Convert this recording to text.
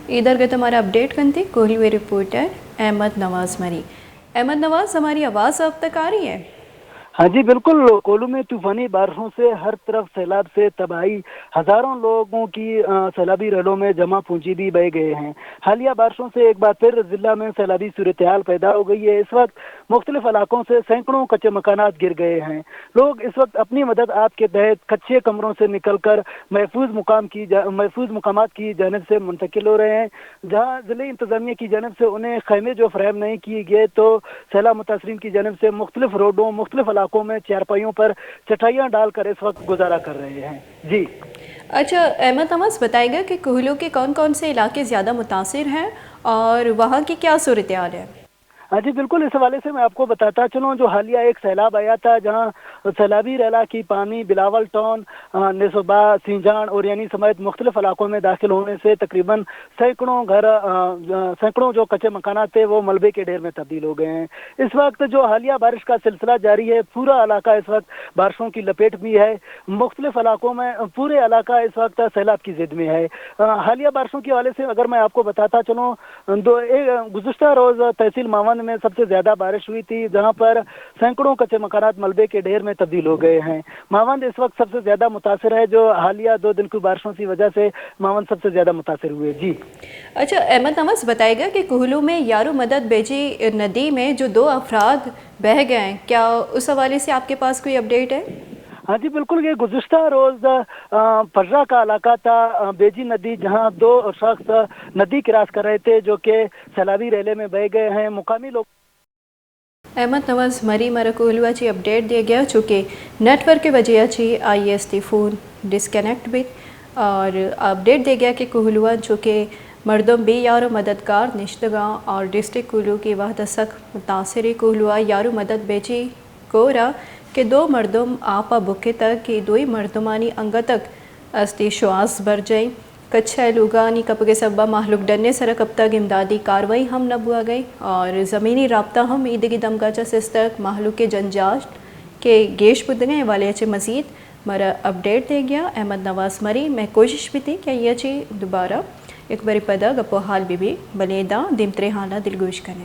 इधर गए हमारा अपडेट करते कोहलवे रिपोर्टर अहमद नवाज मरी। अहमद नवाज, हमारी आवाज़ अब तक आ रही है? हाँ जी बिल्कुल। कोल्लू में तूफानी बारिशों से हर तरफ सैलाब से तबाही, हजारों लोगों की सैलाबी रेलों में जमा पूंजी भी बह गए हैं। हालिया बारिशों से एक बार फिर जिला में सैलाबी सूरत-ए-हाल पैदा हो गई है। इस वक्त मुख्तलिफ इलाकों से सैकड़ों कच्चे मकानात गिर गए हैं। लोग इस वक्त अपनी मदद आप के तहत कच्चे कमरों से निकलकर महफूज मुकामात की जानिब से मुंतकिल हो रहे हैं, जहाँ जिले इंतजामिया की जानिब से उन्हें खैमे जो फराहम नहीं किए गए, तो सैलाब मुतासरीन की जानिब से मुख्तलिफ रोडों, मुख्तलिफ इलाकों में चारपाइयों पर चटाइयाँ डालकर इस वक्त गुजारा कर रहे हैं। जी अच्छा अहमद नवाज, बताएगा कि कोहलू के कौन कौन से इलाके ज़्यादा मुतासिर हैं और वहाँ की क्या सूरत हाल है? हाँ जी बिल्कुल। इस हवाले से मैं आपको बताता चलूँ, जो हालिया एक सैलाब आया था, जहाँ सैलाबी रेला की पानी बिलावल टाउन, नेसोबा, सींजान और यानी समेत मुख्तलिफ इलाकों में दाखिल होने से तकरीबन सैकड़ों जो कच्चे मकानात थे वो मलबे के ढेर में तब्दील हो गए हैं। इस वक्त जो हालिया बारिश का सिलसिला जारी है, पूरा इलाका इस वक्त बारिशों की लपेट में है। मुख्तलिफ इलाकों में पूरे इलाका इस वक्त सैलाब की जिद में है। हालिया बारिशों के हवाले से अगर मैं आपको बताता चलूँ, गुज़िश्ता रोज़ तहसील मावंद में सबसे ज्यादा बारिश हुई थी, जहां पर सैकड़ों कच्चे मकानात मलबे के ढेर में तब्दील हो गए हैं। मावंद इस वक्त सबसे ज्यादा मुतासिर है, जो हालिया 2 दिन की बारिशों की वजह से मावंद सबसे ज्यादा मुतासिर हुए। जी अच्छा अहमद नवाज, बताएगा कि कोहलू में यारो मदद बेजी नदी में जो 2 अफराद बह गए हैं, क्या उस हवाले से आपके पास कोई अपडेट है? हाँ जी बिल्कुल। ये गुज़िश्ता रोज पर्रा का इलाका था, बेजी नदी, जहाँ 2 शख्स नदी क्रॉस कर रहे थे, जो कि सैलाबी रेले में बह गए हैं। मुकामी लोग अहमद नवाज मरी मरा कोहलुआची अपडेट दिया गया, चूँकि नेटवर्क की वजह से IST फ़ोन डिसकनेक्ट भी और अपडेट दिया गया कि कोहलुआ चूँकि मरदम बे यारो मददगार निश्तगा और डिस्ट्रिक्ट कोहलू की वहद सख्त मुतासर कोहलुआ यारो मदद बेची कोरा कि 2 मरदम आपा बुके तक कि 2 मरदमानी अंग तक अस्ती श्वास भर जाए कच्छा लुगानी कप के सबा माहलुक डरने सरक अब तक इमदादी कार्रवाई हम न बुआ गई और ज़मीनी रबता हम ईद की दमगाचा सिस्तक माहलुक के जंजाश के गेश बुदने वाले अच्छे मज़ीद मरा अपडेट दे गया अहमद नवाज मरी। मैं कोशिश भी थी कि ये अच्छी दोबारा एक बारी पदा गपो हाल भी बलेदा दिमतरे हाला दिलगोश करें।